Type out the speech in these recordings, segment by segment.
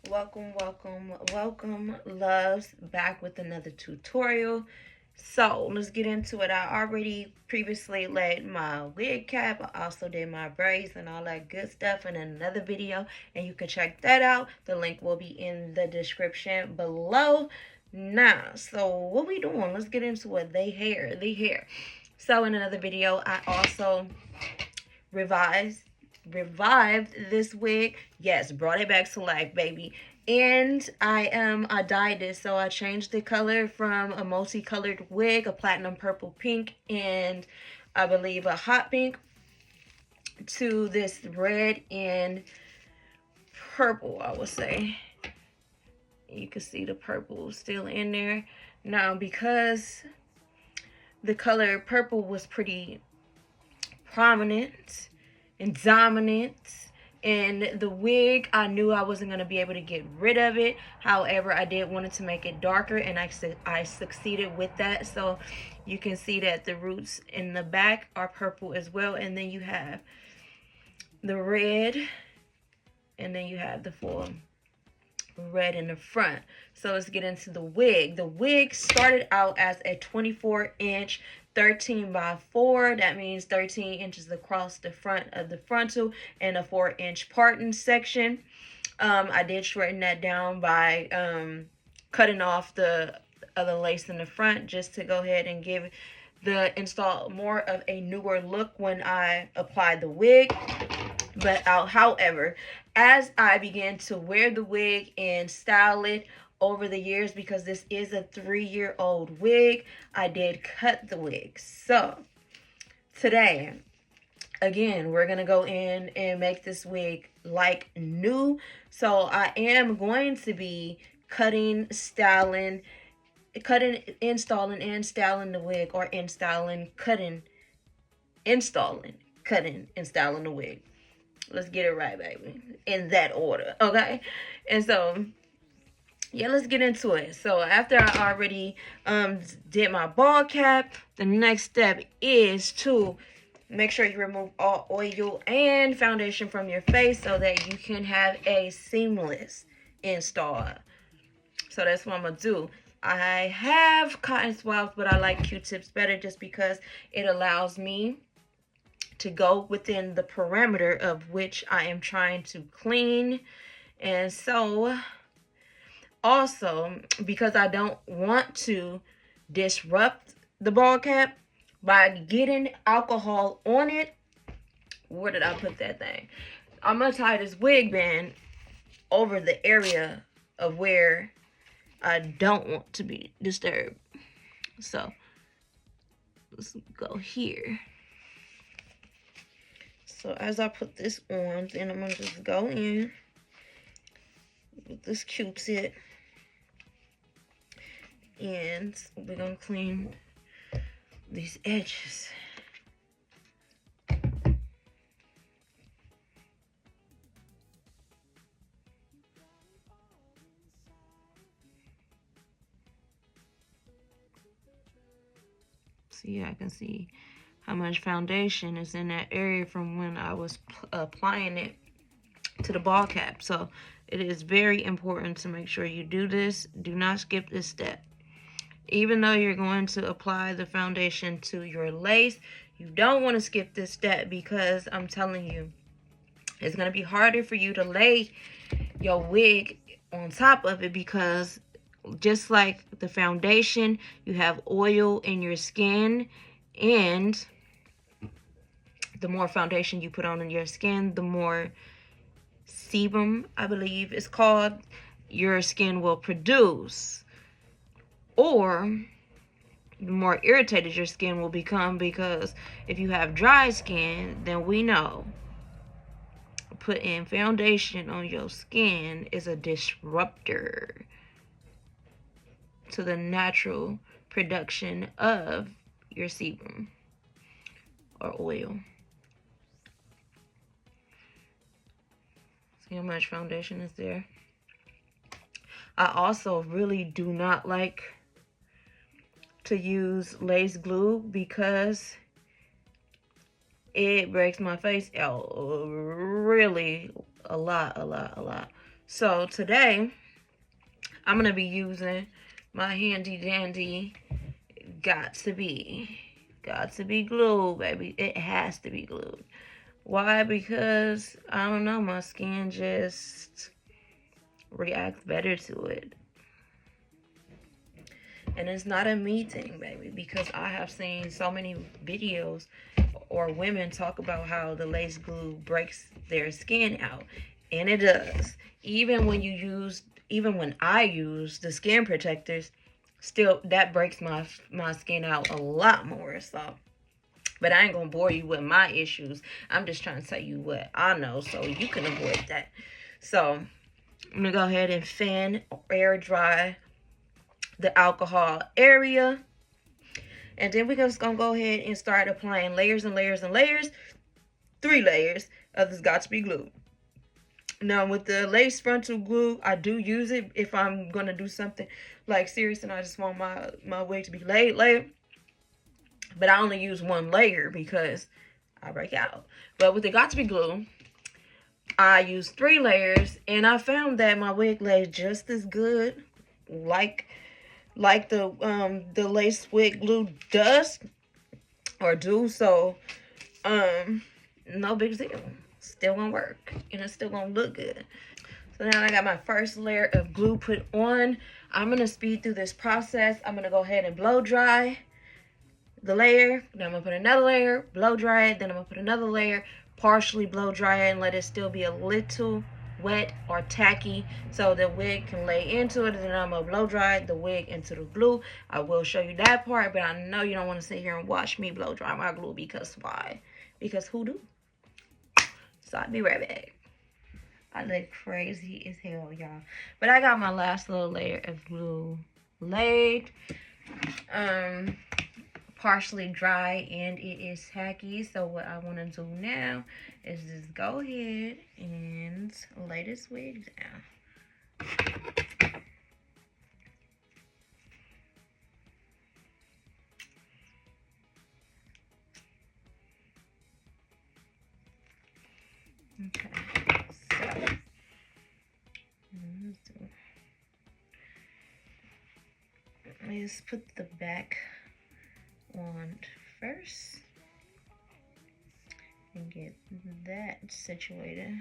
Welcome, loves, back with another tutorial. So let's get into it. I already previously laid my wig cap. I also did my braids and all that good stuff in another video, and you can check that out. The link will be in the description below. Now, so what we doing? Let's get into it. The hair. So in another video, I also revived this wig. Yes, brought it back to life, baby. And I dyed it, so I changed the color from a multicolored wig, a platinum purple pink, and I believe a hot pink, to this red and purple, I would say. You can see the purple still in there. Now, because the color purple was pretty prominent and dominant in the wig, I knew I wasn't going to be able to get rid of it. However, I did want to make it darker, and I succeeded with that. So you can see that the roots in the back are purple as well, and then you have the red, and then you have the full red in the front. So let's get into the wig. The wig started out as a 24-inch 13 by 4. That means 13 inches across the front of the frontal and a 4-inch parting section. I did shorten that down by cutting off the other lace in the front, just to go ahead and give the install more of a newer look when I applied the wig. But however, as I began to wear the wig and style it over the years, because this is a 3-year-old wig, I did cut the wig. So today, again, we're gonna go in and make this wig like new. So I am going to be installing, and styling the wig, or installing, installing, cutting, and styling the wig. Let's get it right, baby, in that order, okay? And so, yeah, let's get into it. So after I already did my ball cap, the next step is to make sure you remove all oil and foundation from your face so that you can have a seamless install. So that's what I'm gonna do. I have cotton swabs, but I like Q-tips better, just because it allows me to go within the parameter of which I am trying to clean. And so also, because I don't want to disrupt the ball cap by getting alcohol on it, where did I put that thing? I'm gonna tie this wig band over the area of where I don't want to be disturbed. So let's go here. So as I put this on, then I'm going to just go in with this Q-tip, and we're going to clean these edges. See, I can see how much foundation is in that area from when I was applying it to the ball cap. So it is very important to make sure you do this. Do not skip this step. Even though you're going to apply the foundation to your lace, you don't want to skip this step, because I'm telling you, it's going to be harder for you to lay your wig on top of it, because just like the foundation, you have oil in your skin, and the more foundation you put on in your skin, the more sebum, I believe it's called, your skin will produce. Or the more irritated your skin will become, because if you have dry skin, then we know putting foundation on your skin is a disruptor to the natural production of your sebum or oil. See how much foundation is there? I also really do not like to use lace glue, because it breaks my face out really a lot. So today I'm gonna be using my handy dandy got to be glue, baby. It has to be glued. Why? Because I don't know, my skin just reacts better to it. And it's not a me thing, baby, because I have seen so many videos or women talk about how the lace glue breaks their skin out. And it does. Even when I use the skin protectors, still that breaks my skin out a lot more. So, but I ain't gonna bore you with my issues. I'm just trying to tell you what I know so you can avoid that. So I'm gonna go ahead and fan air dry the alcohol area. And then we're just gonna go ahead and start applying layers and layers and layers. 3 layers of this got to be glue. Now with the lace frontal glue, I do use it if I'm gonna do something like serious and I just want my wig to be layered. But I only use 1 layer because I break out. But with the got to be glue, I use 3 layers, and I found that my wig lays just as good, like the lace wig glue does or do. So no big deal. Still gonna work, and it's still gonna look good. So now I got my first layer of glue put on. I'm gonna speed through this process. I'm gonna go ahead and blow dry the layer. Then I'm gonna put another layer, blow dry it. Then I'm gonna put another layer, partially blow dry it, and let it still be a little wet or tacky so the wig can lay into it. And then I'm gonna blow dry the wig into the glue. I will show you that part, but I know you don't want to sit here and watch me blow dry my glue, because why? Because who do? So I'll be right back. I look crazy as hell, y'all. But I got my last little layer of glue laid. Partially dry, and it is tacky. So what I want to do now is just go ahead and lay this wig down. Okay, so let's put the back on first and get that situated.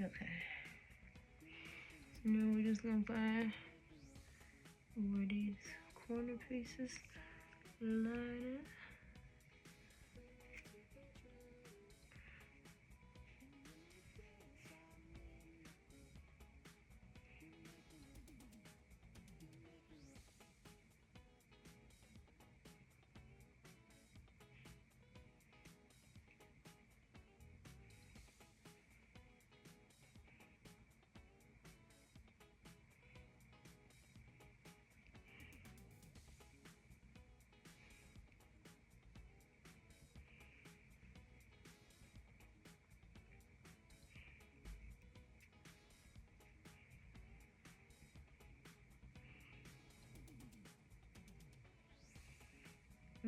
Okay, so now we're just gonna find where these corner pieces line up.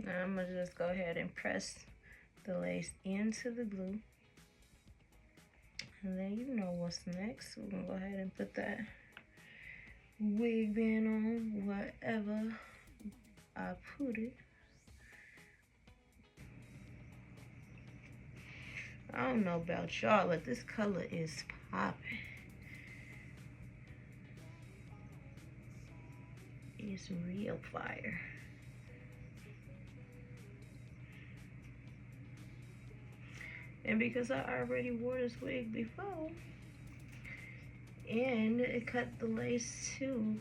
Now I'm gonna just go ahead and press the lace into the glue. And then you know what's next. We're gonna go ahead and put that wig band on wherever I put it. I don't know about y'all, but this color is popping. It's real fire. And because I already wore this wig before, and it cut the lace to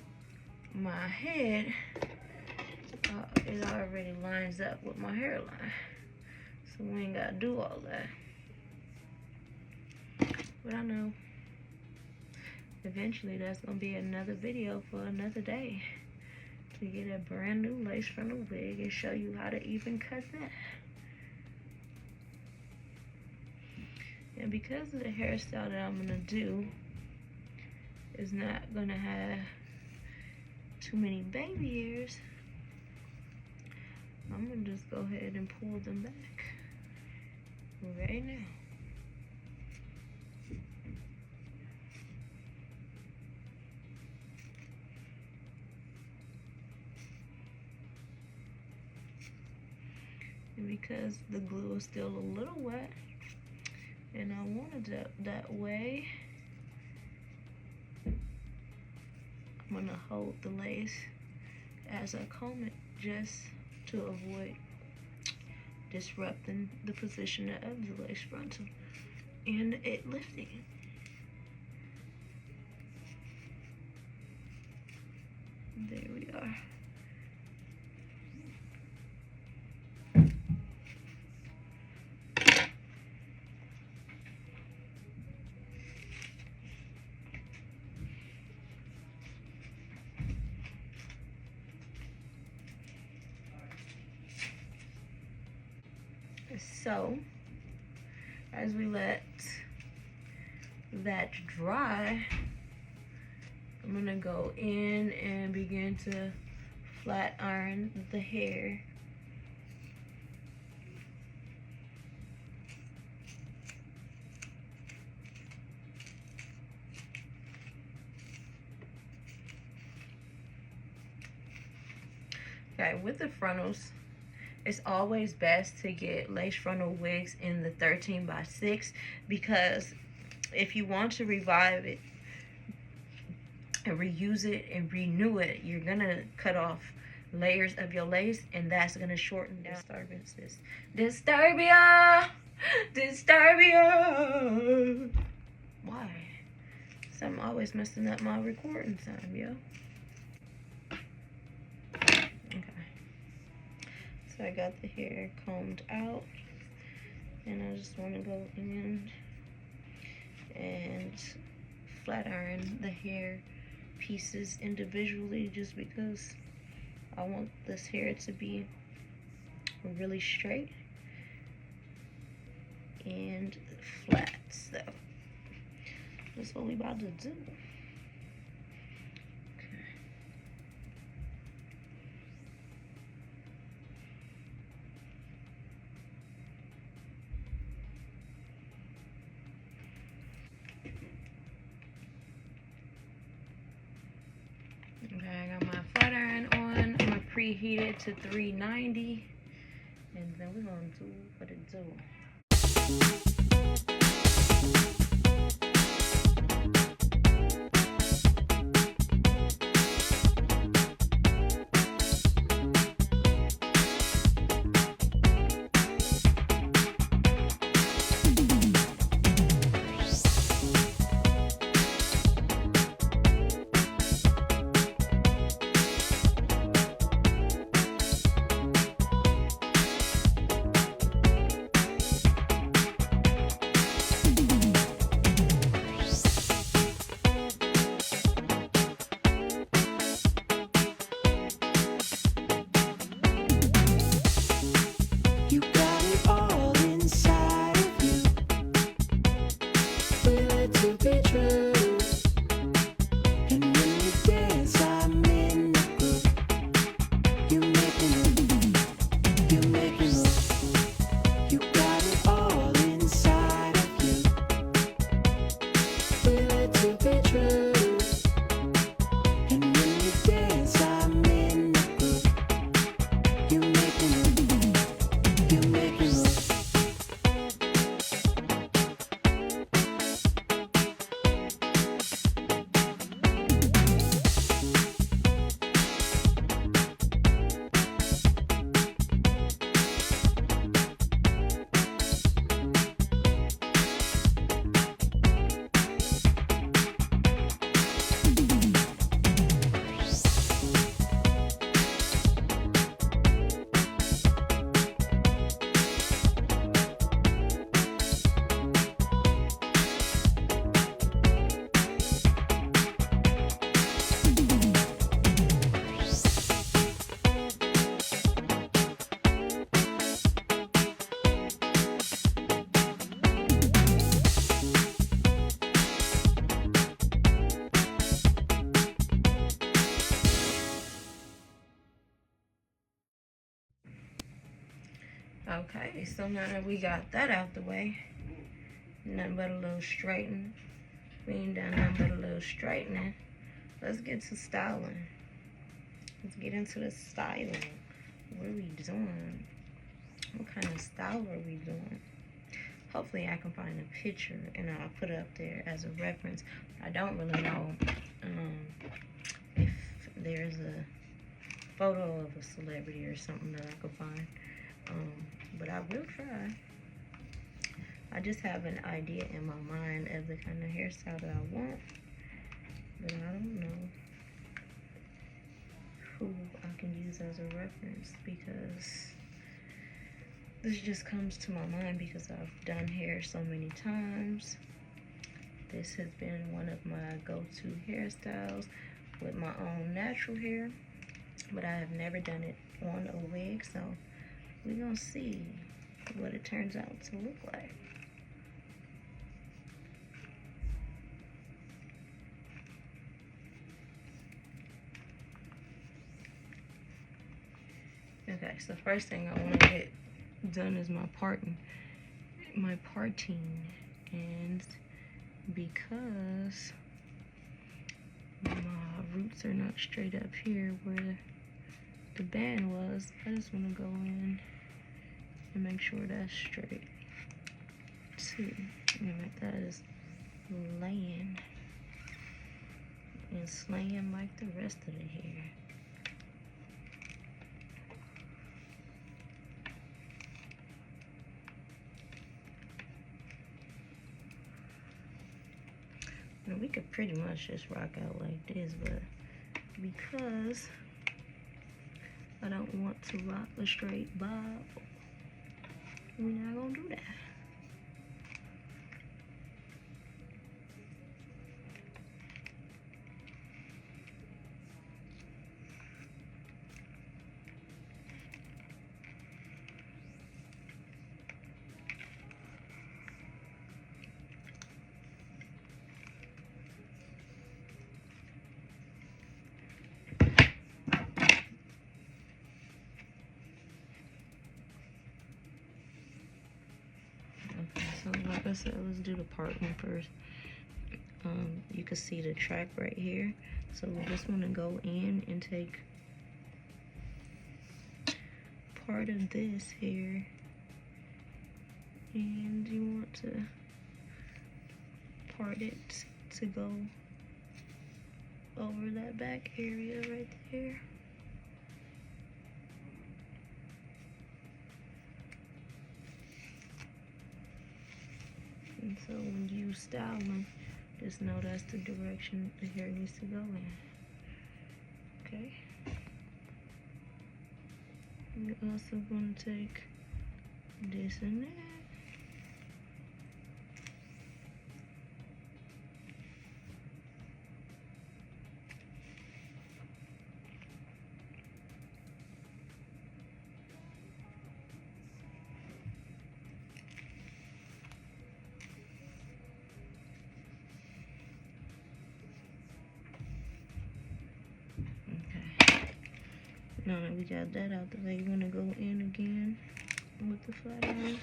my head, it already lines up with my hairline. So we ain't gotta do all that. But I know eventually that's gonna be another video for another day, to get a brand new lace frontal wig and show you how to even cut that. And because of the hairstyle that I'm gonna do is not gonna have too many baby hairs, I'm gonna just go ahead and pull them back right now. And because the glue is still a little wet and I wanted it that way, I'm gonna hold the lace as I comb it just to avoid disrupting the position of the lace frontal and it lifting. There we are. So, as we let that dry, I'm gonna go in and begin to flat iron the hair. Okay, with the frontals, it's always best to get lace frontal wigs in the 13x6 because if you want to revive it and reuse it and renew it, you're gonna cut off layers of your lace and that's gonna shorten disturbances. Disturbia! Disturbia! Why? So I'm always messing up my recording time, yo. So I got the hair combed out and I just want to go in and flat iron the hair pieces individually just because I want this hair to be really straight and flat. So that's what we about to do. Okay, I got my flat iron on. I'm gonna preheat it to 390 and then we're gonna do what it do. Okay, so now that we got that out the way, nothing but a little straightening. We ain't done nothing but a little straightening. Let's get to styling. Let's get into the styling. What are we doing? What kind of style are we doing? Hopefully I can find a picture and I'll put it up there as a reference. I don't really know if there's a photo of a celebrity or something that I could find. But I will try. I just have an idea in my mind of the kind of hairstyle that I want, but I don't know who I can use as a reference, because this just comes to my mind because I've done hair so many times. This has been one of my go-to hairstyles with my own natural hair, but I have never done it on a wig, so we're gonna see what it turns out to look like. Okay, so first thing I want to get done is my parting, and because my roots are not straight up here where the band was, I just want to go in and make sure that's straight too, and that is laying and slaying like the rest of the hair. Now we could pretty much just rock out like this, but because I don't want to rock a straight bob, we're not gonna do that. So like I said, let's do the parting first. You can see the track right here. So we just want to go in and take part of this here, and you want to part it to go over that back area right there. And so when you styling, just know that's the direction the hair needs to go in. Okay. We're also going to take this and that. Now that we got that out the way, you want to go in again with the flat iron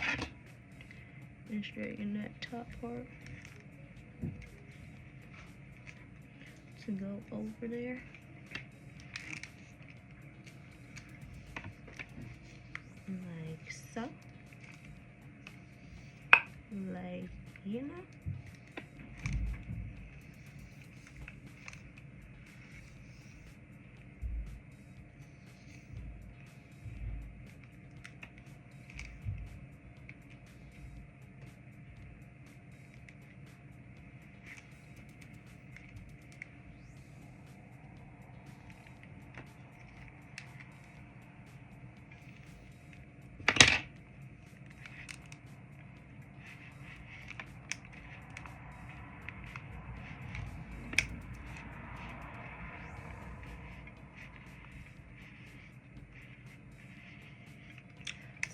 and straighten that top part to go over there. Like so. Like, you know.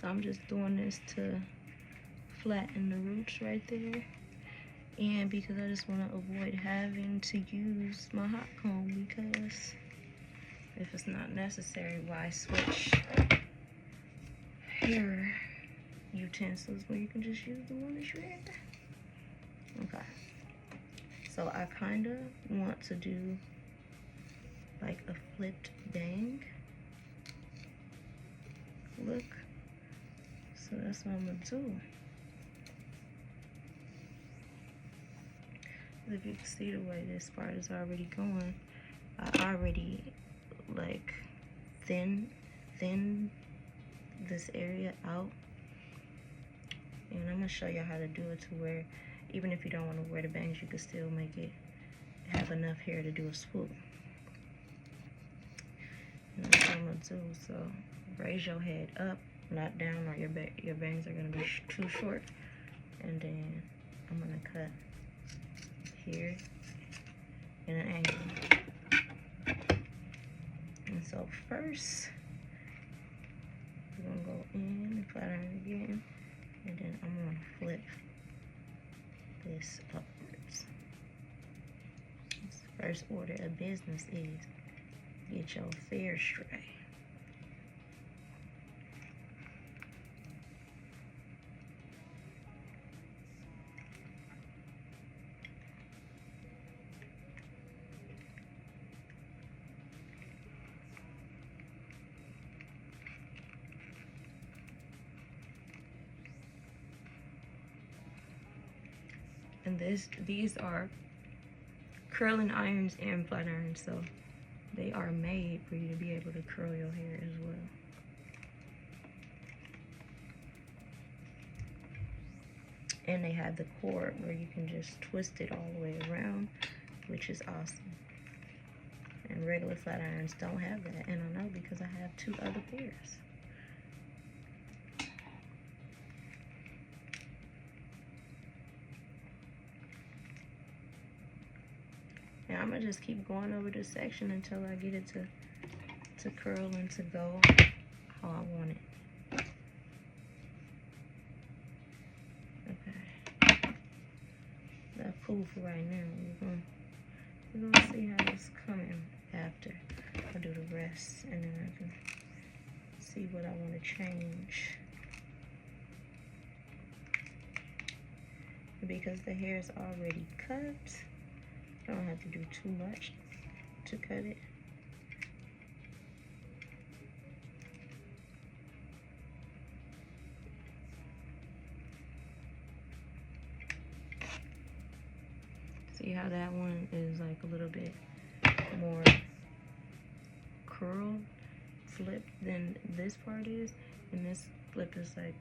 So I'm just doing this to flatten the roots right there. And because I just want to avoid having to use my hot comb, because if it's not necessary, why switch hair utensils where you can just use the one that you have. Okay. So I kind of want to do like a flipped bang look. So that's what I'm gonna do. If you can see the way this part is already going, I already like thin this area out. And I'm gonna show you how to do it to where even if you don't want to wear the bangs, you can still make it have enough hair to do a swoop. And that's what I'm gonna do. So raise your head up, not down, or your bangs are gonna be too short. And then I'm gonna cut here in an angle. And so first, we're gonna go in and flat iron again, and then I'm gonna flip this upwards. The first order of business is get your fair straight. And these are curling irons and flat irons, so they are made for you to be able to curl your hair as well. And they have the cord where you can just twist it all the way around, which is awesome. And regular flat irons don't have that, and I know because I have 2 other pairs. And I'm gonna just keep going over this section until I get it to curl and to go how I want it. Okay. That's cool for right now. We're gonna see how it's coming after I do the rest, and then I can see what I want to change. Because the hair is already cut, I don't have to do too much to cut it. See how that one is like a little bit more curled, flip than this part is, and this flip is like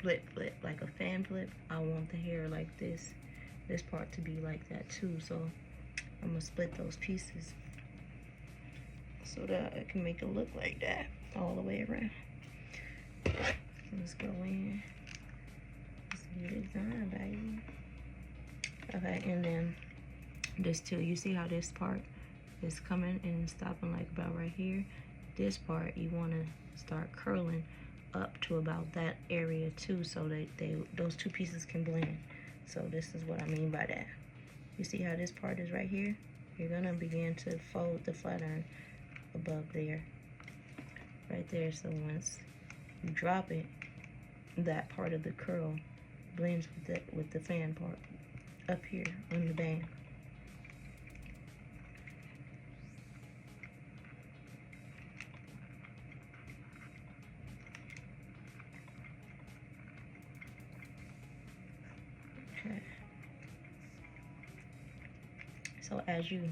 flip, like a fan flip. I want the hair like this part to be like that too, so I'm gonna split those pieces so that I can make it look like that all the way around. Let's go in. Let's get it done, baby. Okay, and then this too, you see how this part is coming and stopping like about right here? This part you want to start curling up to about that area too, so that those 2 pieces can blend. So this is what I mean by that. You see how this part is right here? You're gonna begin to fold the flat iron above there, right there. So once you drop it, that part of the curl blends with the fan part up here on the band. Okay. So as you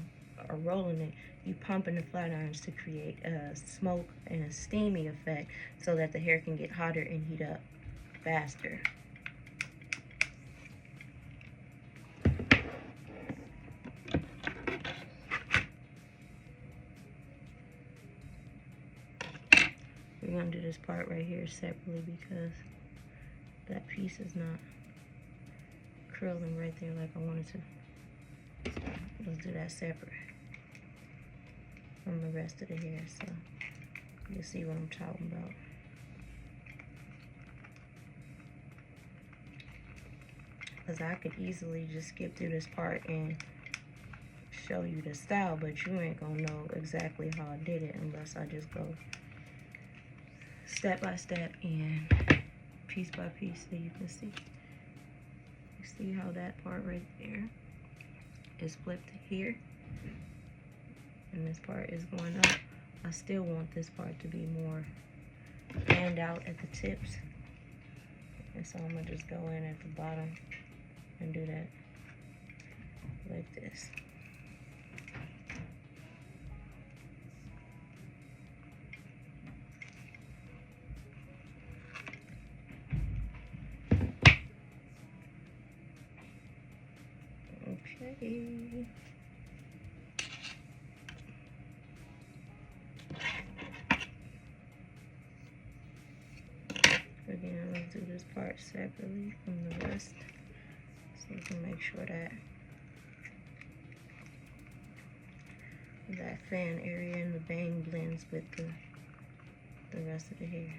are rolling it, you pumping the flat irons to create a smoke and a steamy effect so that the hair can get hotter and heat up faster. We're gonna do this part right here separately because that piece is not curling right there like I wanted to. So let's do that separate from the rest of the hair, so you'll see what I'm talking about. Because I could easily just skip through this part and show you the style, but you ain't gonna know exactly how I did it unless I just go step by step and piece by piece so you can see. You see how that part right there is flipped here and this part is going up. I still want this part to be more fanned out at the tips, and so I'm gonna just go in at the bottom and do that like this. Okay. Again, let's do this part separately from the rest so you can make sure that that fan area and the bang blends with the rest of the hair.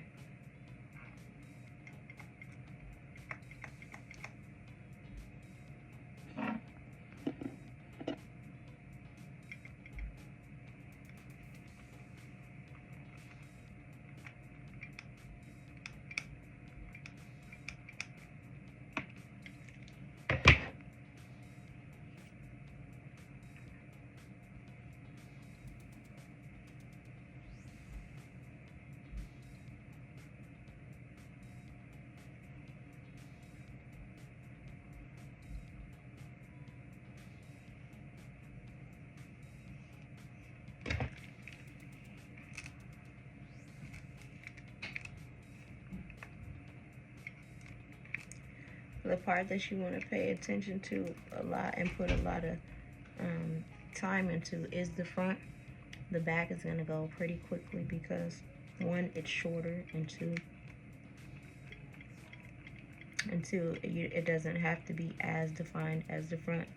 The part that you want to pay attention to a lot and put a lot of time into is the front. The back is going to go pretty quickly because one, it's shorter, and two, it doesn't have to be as defined as the front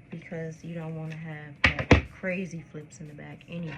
because you don't want to have like crazy flips in the back anyway.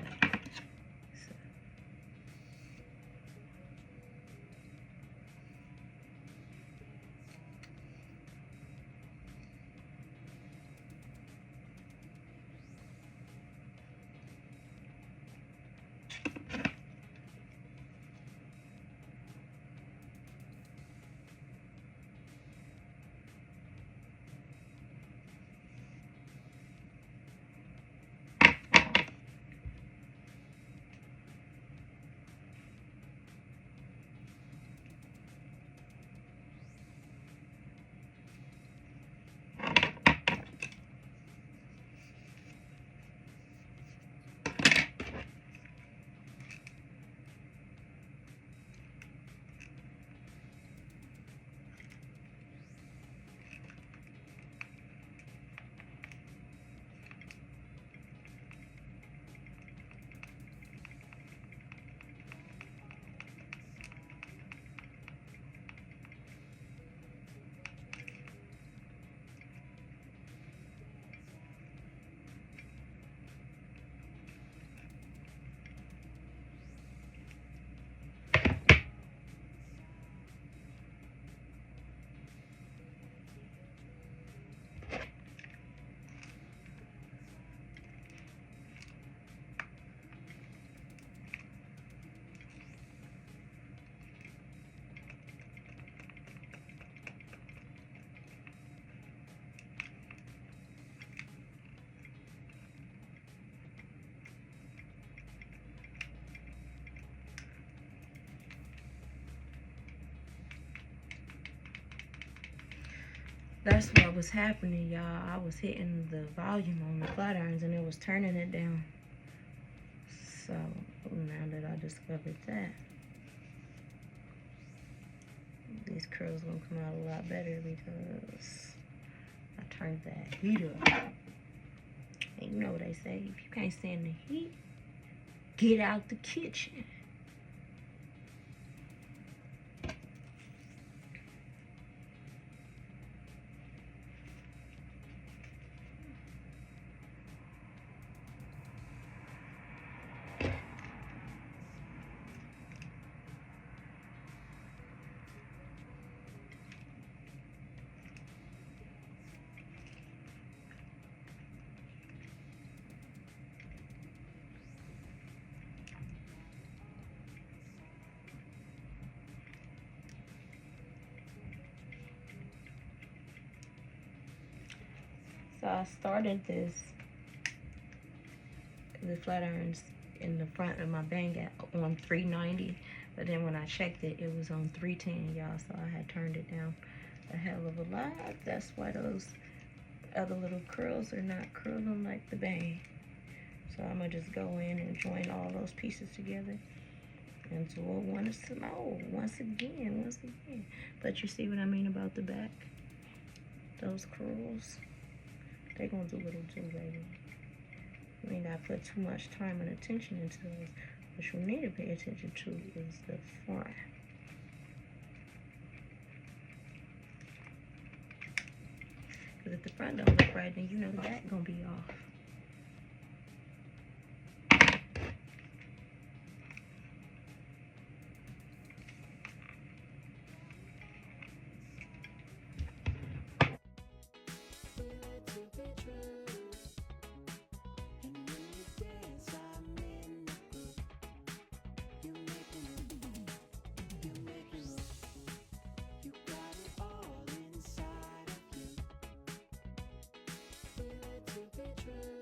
That's what was happening, y'all. I was hitting the volume on the flat irons and it was turning it down. So now that I discovered that, these curls gonna come out a lot better because I turned that heat up. And you know what they say, if you can't stand the heat, get out the kitchen. So I started the flat irons in the front of my bang on 390, but then when I checked it, it was on 310, y'all. So I had turned it down a hell of a lot. That's why those other little curls are not curling like the bang. So I'm gonna just go in and join all those pieces together and do it once again. But you see what I mean about the back? Those curls, they gonna do what it do, baby. You ain't gotta put too much time and attention into those. What you need to pay attention to is the front. Because if the front don't look right, then you know the back gonna be off. True.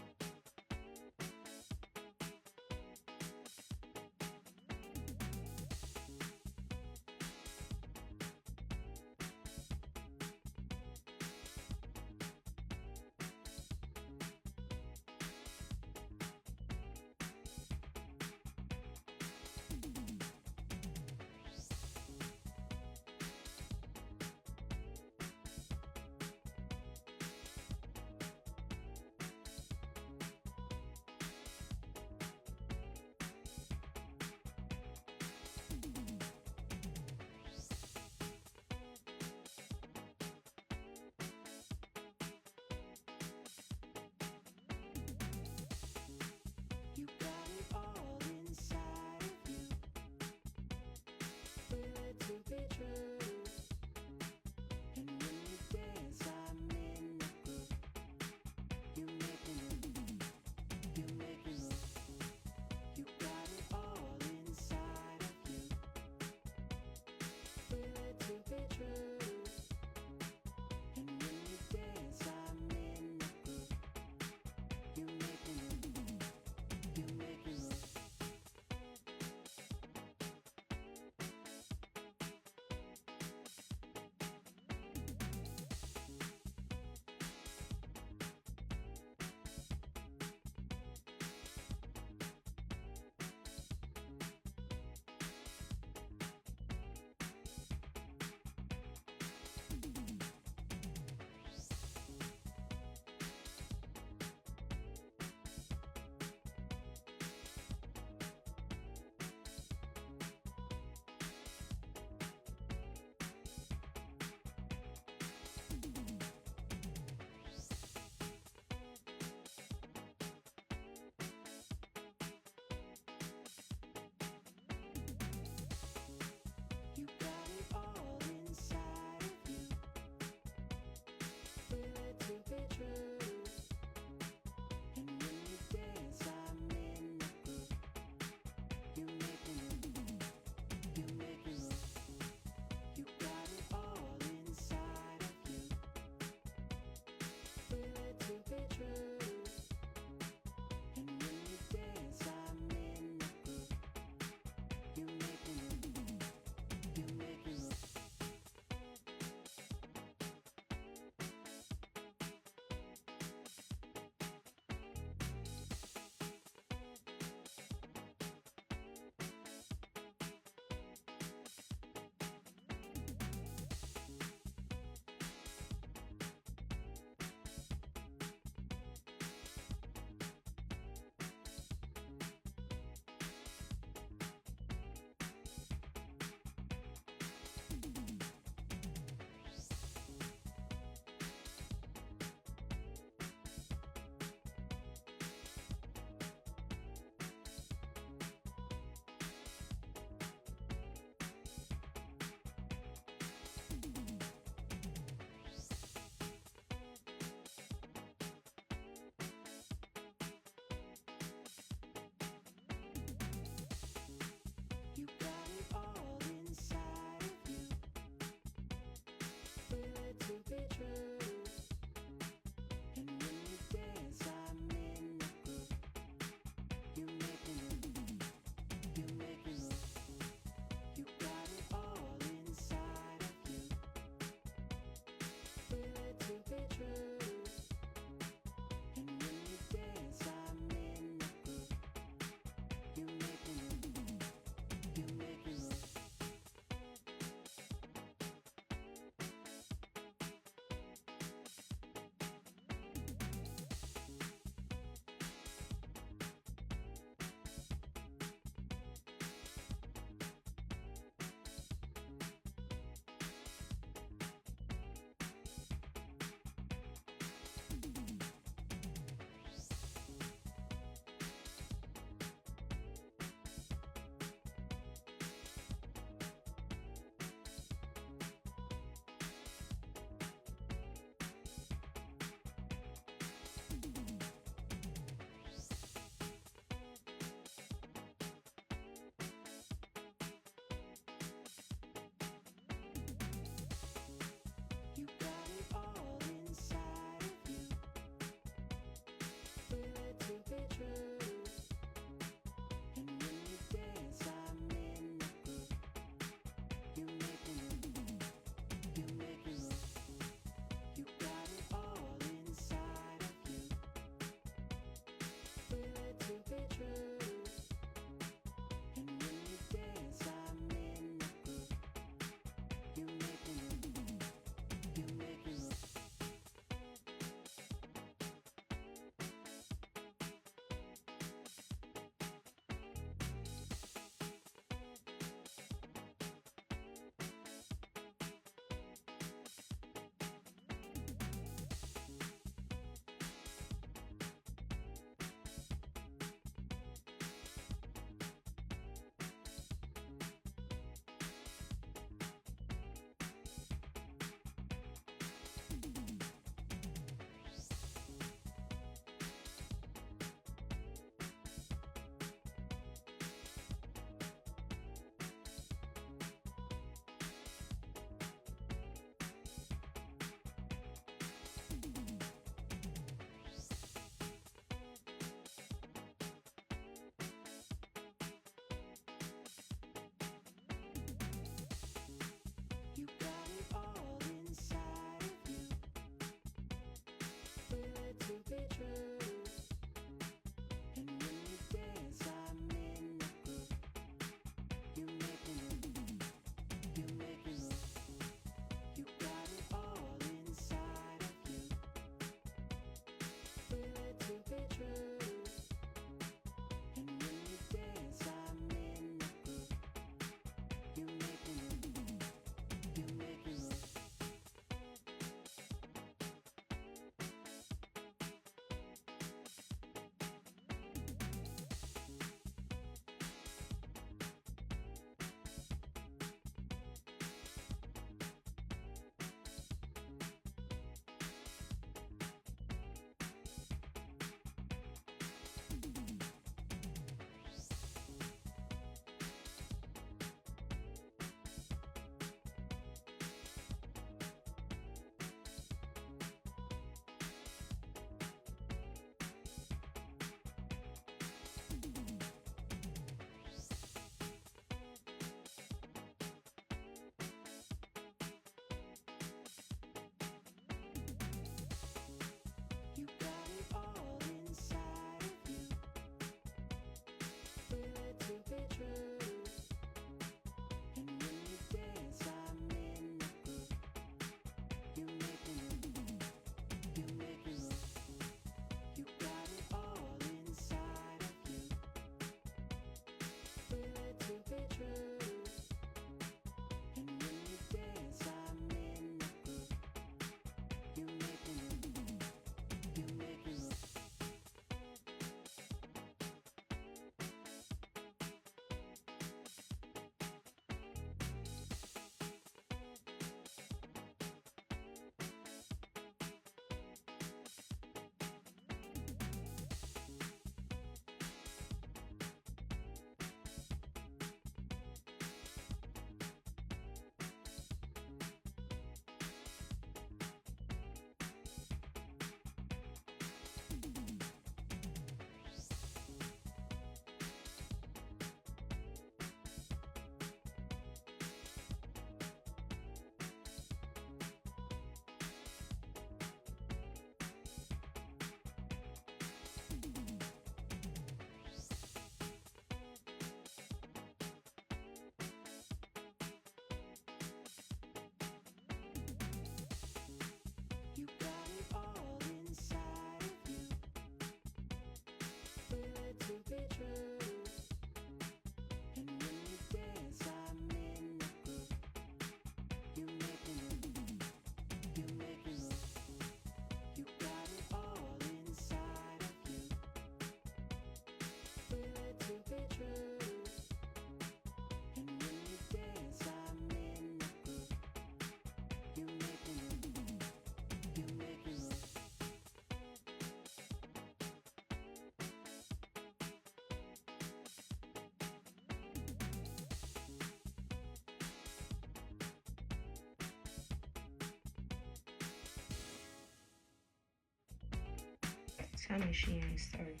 Tell me she ain't serving.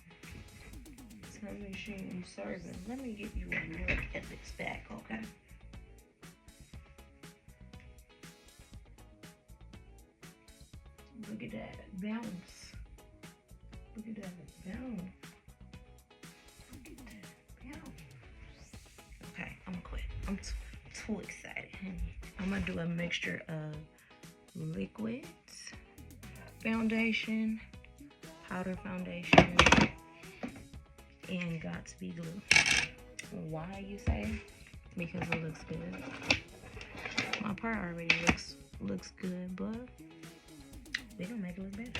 Tell me she ain't serving. Let me give you a look at this back, okay? Look at that bounce. Look at that bounce. Look at that bounce. Okay, I'm gonna quit. I'm too excited. I'm gonna do a mixture of liquids, foundation, powder foundation, and got to be glue. Why, you say? Because it looks good. My part already looks good, but we gonna make it look better.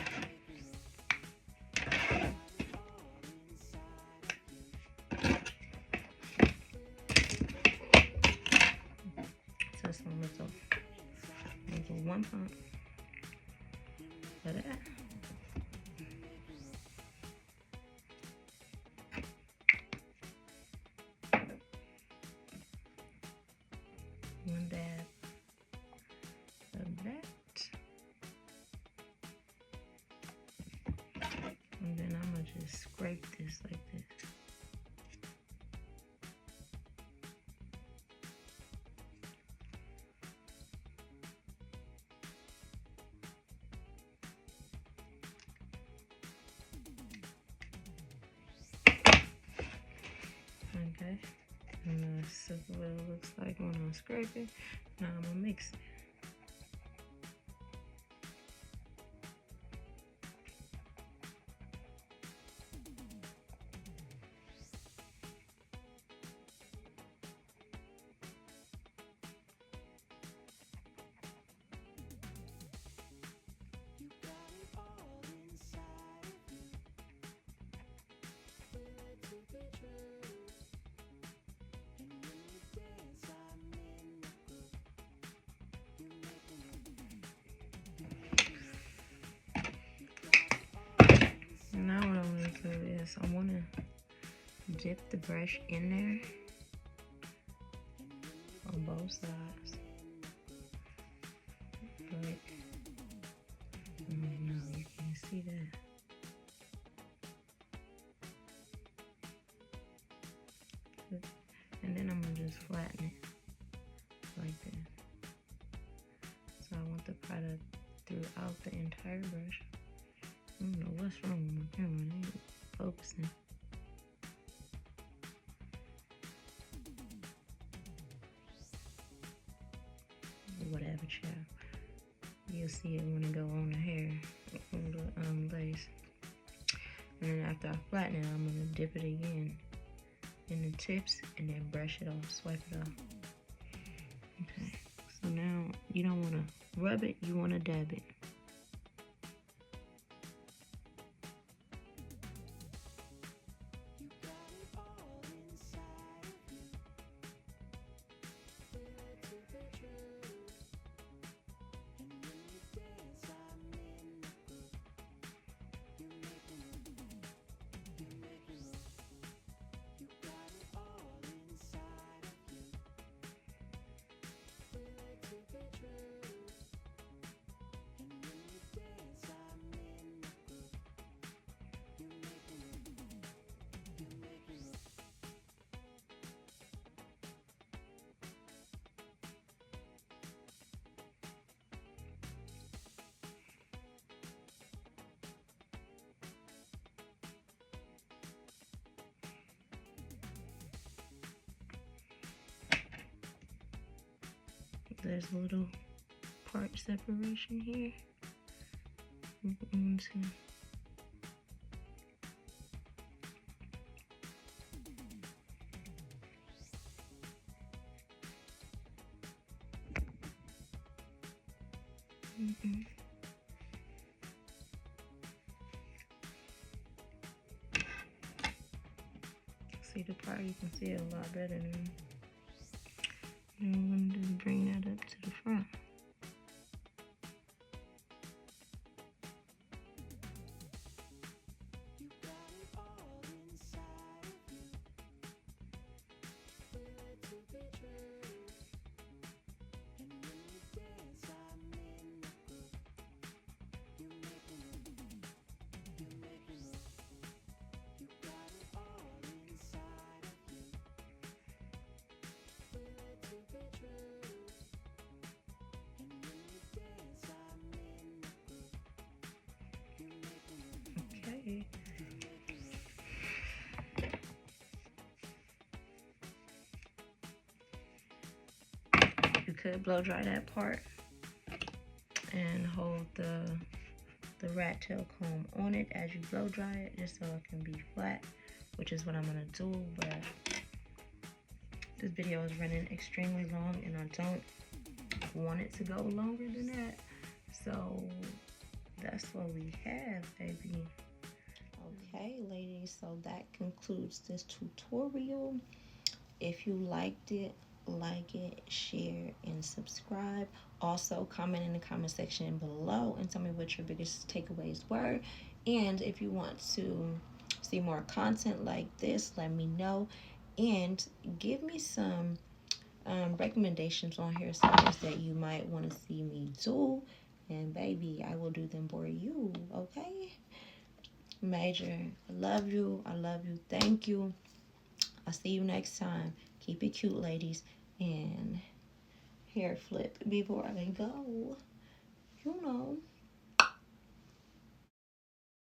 So it's a little one pump of that. One dab of that. And then I'm gonna just scrape this like this. Okay. And this is what it looks like when I scrape it. Now I'm gonna mix it. Now what I'm going to do is I want to dip the brush in there on both sides. But, no, you can't see that. And then I'm going to just flatten it like this. So I want the product throughout the entire brush. I don't know what's wrong with my camera, it ain't focusing. Whatever, child. You'll see it when it go on the hair, on the lace. And then after I flatten it, I'm gonna dip it again in the tips and then brush it off, swipe it off. Okay, so now you don't wanna rub it, you wanna dab it. There's a little part separation here. See the part, you can see it a lot better than. And I'm going to just bring that up to the front. could blow dry that part and hold the rat tail comb on it as you blow dry it, just so it can be flat, which is what I'm gonna do. But this video is running extremely long and I don't want it to go longer than that, so that's what we have, baby. Okay, ladies, so that concludes this tutorial. If you liked it, like it, share, and subscribe. Also, comment in the comment section below and tell me what your biggest takeaways were. And if you want to see more content like this, let me know. And give me some recommendations on hairstyles that you might want to see me do. And baby, I will do them for you, okay? Major, I love you. I love you. Thank you. I'll see you next time. Keep it cute, ladies. And hair flip before I go. You know.